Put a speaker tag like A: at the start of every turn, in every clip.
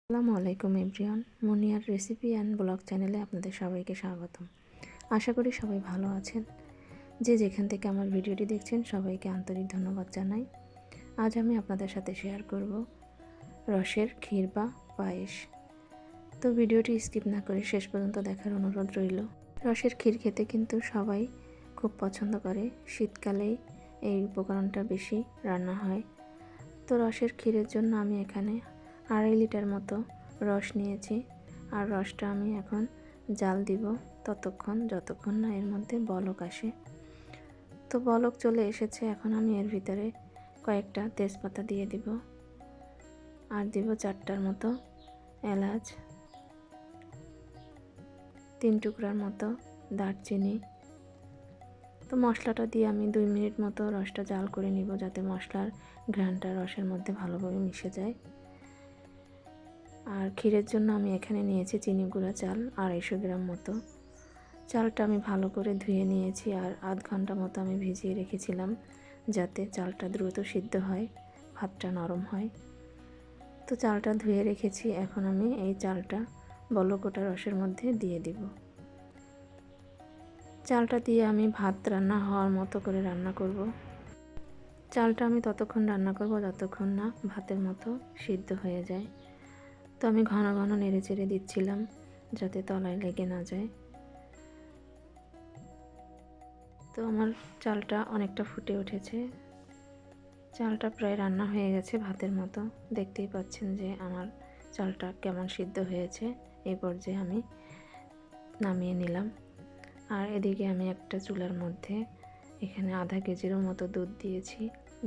A: আসসালামু আলাইকুম everyone, meunière recipe and blog চ্যানেলে আপনাদের সবাইকে স্বাগতম। আশা করি সবাই ভালো আছেন। যে যেখান থেকে আমার ভিডিওটি দেখছেন সবাইকে আন্তরিক ধন্যবাদ জানাই। আজ আমি আপনাদের সাথে শেয়ার করব রসের ক্ষীর বা পায়েস। তো ভিডিওটি স্কিপ না করে শেষ পর্যন্ত দেখার অনুরোধ রইল। রসের ক্ষীর খেতে কিন্তু সবাই খুব পছন্দ করে, শীতকালেই এই উপকরণটা বেশি রান্না হয়। তো রসের ক্ষীরের জন্য আমি এখানে 2.5 লিটার মতো রস নিয়েছি, আর রসটা আমি এখন জাল দিব যতক্ষণ না এর মধ্যে বলক আসে। তো বলক চলে এসেছে, এখন আমি এর ভিতরে কয়েকটা তেজপাতা দিয়ে দিব, আর দিব 4টার মতো এলাচ, 3 টুকরার মতো দারচিনি। তো মশলাটা দিয়ে আমি 2 মিনিট মতো রসটা জাল করে নিব, যাতে মশলার ঘ্রাণটা রসের মধ্যে ভালোভাবে মিশে যায়। আর ক্ষীরের জন্য আমি এখানে নিয়েছি চিনি গুঁড়া চাল 250 গ্রাম মতো। চালটা আমি ভালো করে ধুয়ে নিয়েছি, আর আধ ঘন্টা মতো আমি ভিজিয়ে রেখেছিলাম, যাতে চালটা দ্রুত সিদ্ধ হয়, ভাতটা নরম হয়। তো চালটা ধুয়ে রেখেছি, এখন আমি এই চালটা বলকোটা রসের মধ্যে দিয়ে দিব। চালটা দিয়ে আমি ভাত রান্না হওয়ার মতো করে রান্না করব। চালটা আমি ততক্ষণ রান্না করব যতক্ষণ না ভাতের মতো সিদ্ধ হয়ে যায়। তো আমি ঘন ঘন নেড়ে চেড়ে দিচ্ছিলাম, যাতে তলায় লেগে না যায়। তো আমার চালটা অনেকটা ফুটে উঠেছে, চালটা প্রায় রান্না হয়ে গেছে ভাতের মতো। দেখতেই পাচ্ছেন যে আমার চালটা কেমন সিদ্ধ হয়েছে। এই পর্যায়ে আমি নামিয়ে নিলাম। আর এদিকে আমি একটা চুলার মধ্যে এখানে আধা কেজিরও মতো দুধ দিয়েছি।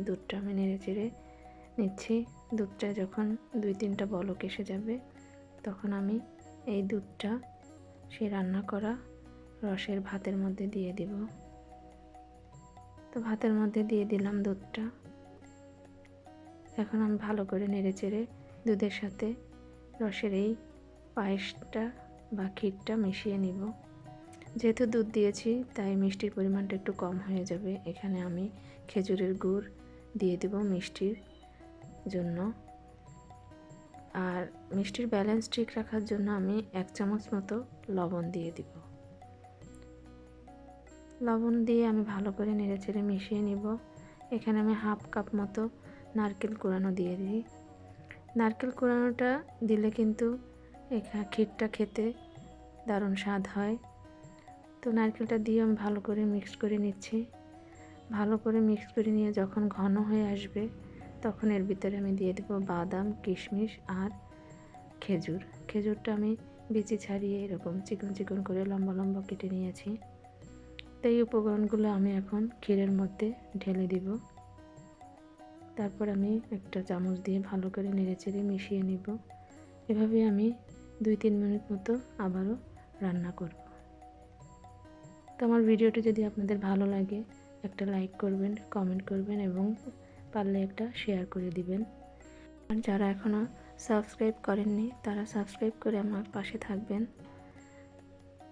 A: দুধটা আমি নেড়ে চেড়ে নিচ্ছি। দুধটা যখন 2-3টা বলক এসে যাবে, তখন আমি এই দুধটা সেই রান্না করা রসের ভাতের মধ্যে দিয়ে দিব। তো ভাতের মধ্যে দিয়ে দিলাম দুধটা। এখন আমি ভালো করে নেড়ে চেড়ে দুধের সাথে রসের এই পায়েসটা বা ক্ষীরটা মিশিয়ে নিব। যেহেতু দুধ দিয়েছি তাই মিষ্টির পরিমাণটা একটু কম হয়ে যাবে। এখানে আমি খেজুরের গুড় দিয়ে দেব মিষ্টির জন্য। আর মিষ্টির ব্যালেন্স ঠিক রাখার জন্য আমি 1 চামচ মতো লবণ দিয়ে দিব। লবণ দিয়ে আমি ভালো করে নেড়েচেড়ে মিশিয়ে নিব। এখানে আমি 1/2 কাপ মতো নারকেল কোড়ানো দিয়ে দিই। নারকেল কোড়ানোটা দিলে কিন্তু ক্ষীরটা খেতে দারুণ স্বাদ হয়। তো নারকেলটা দিয়ে আমি ভালো করে মিক্স করে নিচ্ছি। ভালো করে মিক্স করে নিয়ে যখন ঘন হয়ে আসবে, তখন এর ভিতরে আমি দিয়ে দেব বাদাম, কিশমিশ আর খেজুরটা আমি বিচি ছাড়িয়ে এরকম চিকন চিকন করে লম্বা লম্বা কেটে নিয়েছি। তো এই উপকরণগুলো আমি এখন ক্ষীরের মধ্যে ঢেলে দিব। তারপর আমি একটা চামচ দিয়ে ভালো করে নেড়েচেড়ে মিশিয়ে নিব। এভাবে আমি 2-3 মিনিট মতো আবারও রান্না করব। তো আমার ভিডিওটি যদি আপনাদের ভালো লাগে, একটা লাইক করবেন, কমেন্ট করবেন এবং পারলে একটা শেয়ার করে দিবেন। আর যারা এখনও সাবস্ক্রাইব করেননি তারা সাবস্ক্রাইব করে আমার পাশে থাকবেন।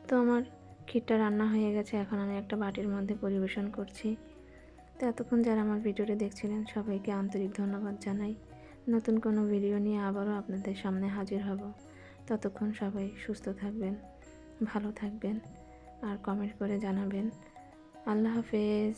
A: তো আমার ক্ষীরটা রান্না হয়ে গেছে, এখন আমি একটা বাটির মধ্যে পরিবেশন করছি। তো এতক্ষণ যারা আমার ভিডিওটি দেখছিলেন সবাইকে আন্তরিক ধন্যবাদ জানাই। নতুন কোনো ভিডিও নিয়ে আবারও আপনাদের সামনে হাজির হব। ততক্ষণ সবাই সুস্থ থাকবেন, ভালো থাকবেন, আর কমেন্ট করে জানাবেন। আল্লাহ হাফেজ।